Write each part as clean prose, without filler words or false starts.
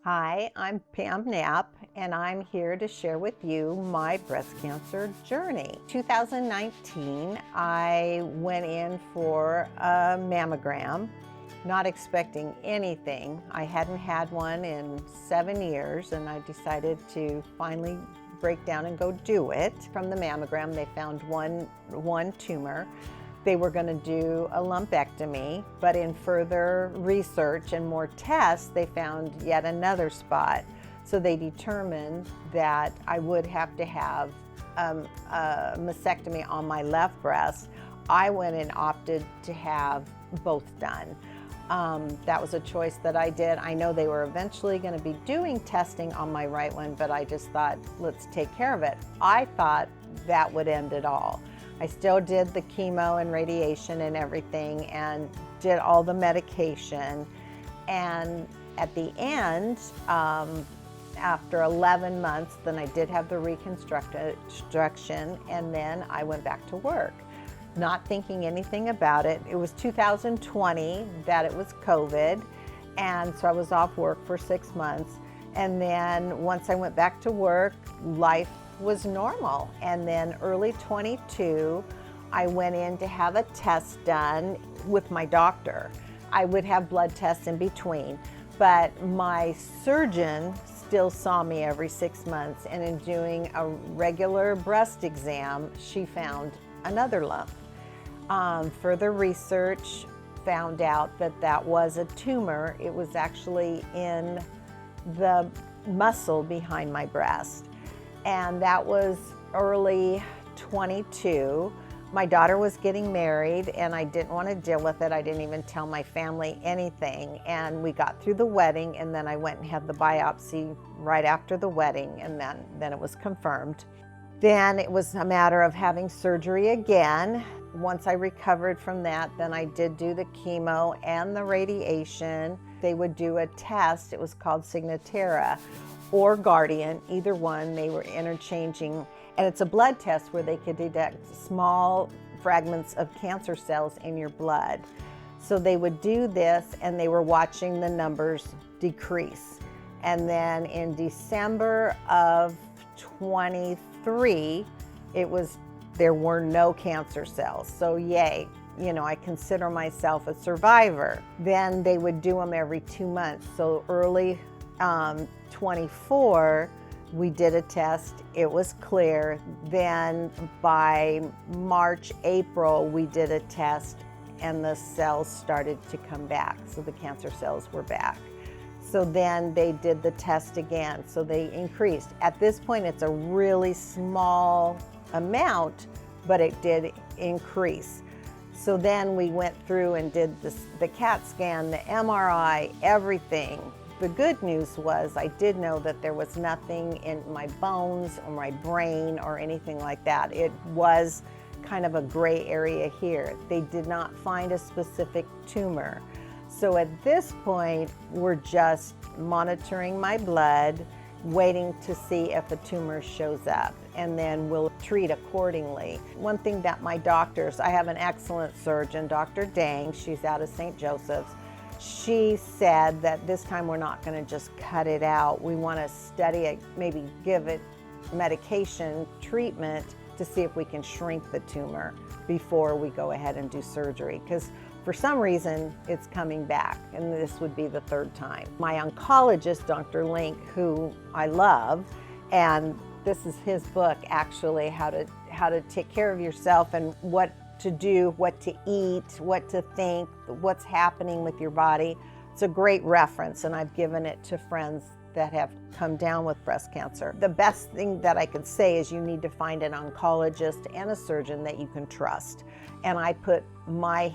Hi, I'm Pam Knapp, and I'm here to share with you my breast cancer journey. 2019, I went in for a mammogram, not expecting anything. I hadn't had one in 7 years, and I decided to finally break down and go do it. From the mammogram, they found one tumor. They were going to do a lumpectomy, but in further research and more tests, they found yet another spot. So they determined that I would have to have a mastectomy on my left breast. I went and opted to have both done. That was a choice that I did. I know they were eventually going to be doing testing on my right one, but I just thought, let's take care of it. I thought that would end it all. I still did the chemo and radiation and everything and did all the medication. And at the end, after 11 months, then I did have the reconstruction, and then I went back to work, not thinking anything about it. It was 2020 that it was COVID, and so I was off work for 6 months. And then once I went back to work, life was normal. And then early 22, I went in to have a test done with my doctor. I would have blood tests in between, but my surgeon still saw me every 6 months, and in doing a regular breast exam, she found another lump. Further research found out that that was a tumor. It was actually in the muscle behind my breast. And that was early 22. My daughter was getting married, and I didn't want to deal with it. I didn't even tell my family anything. And we got through the wedding, and then I went and had the biopsy right after the wedding, and then it was confirmed. Then it was a matter of having surgery again. Once I recovered from that, then I did do the chemo and the radiation. They would do a test. It was called Signatera or Guardian, either one. They were interchanging, and it's a blood test where they could detect small fragments of cancer cells in your blood. So they would do this, and they were watching the numbers decrease. And then in December of 23, there were no cancer cells. So yay, I consider myself a survivor. Then they would do them every 2 months. So early 24, we did a test, it was clear. Then by March, April, we did a test, and the cells started to come back. So the cancer cells were back. So then they did the test again, so they increased. At this point, it's a really small amount, but it did increase. So then we went through and did the CAT scan, the MRI, everything. The good news was I did know that there was nothing in my bones or my brain or anything like that. It was kind of a gray area here. They did not find a specific tumor. So at this point, we're just monitoring my blood, waiting to see if a tumor shows up, and then we'll treat accordingly. One thing that my doctors, I have an excellent surgeon, Dr. Dang, she's out of St. Joseph's. She said that this time we're not going to just cut it out. We want to study it, maybe give it medication treatment to see if we can shrink the tumor before we go ahead and do surgery. Because for some reason, it's coming back, and this would be the third time. My oncologist, Dr. Link, who I love, and this is his book, actually, how to take care of yourself and what to do, what to eat, what to think, what's happening with your body. It's a great reference, and I've given it to friends that have come down with breast cancer. The best thing that I could say is you need to find an oncologist and a surgeon that you can trust. And I put my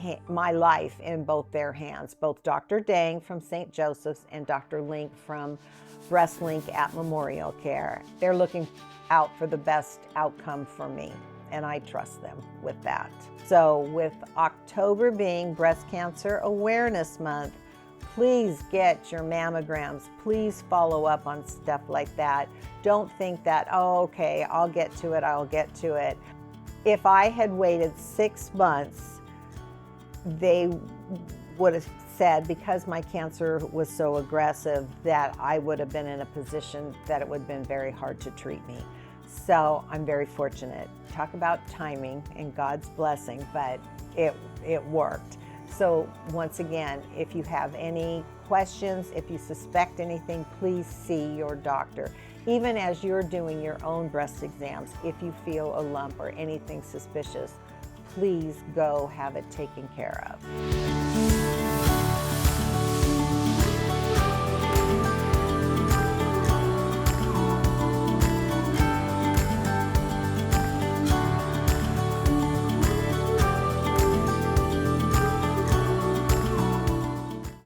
life in both their hands, both Dr. Dang from St. Joseph's and Dr. Link from Breast Link at Memorial Care. They're looking out for the best outcome for me, and I trust them with that. So with October being Breast Cancer Awareness Month, please get your mammograms. Please follow up on stuff like that. Don't think that, oh, okay, I'll get to it. If I had waited 6 months, they would have said, because my cancer was so aggressive, that I would have been in a position that it would have been very hard to treat me. So I'm very fortunate. Talk about timing and God's blessing, but it worked. So once again, if you have any questions, if you suspect anything, please see your doctor. Even as you're doing your own breast exams, if you feel a lump or anything suspicious, please go have it taken care of.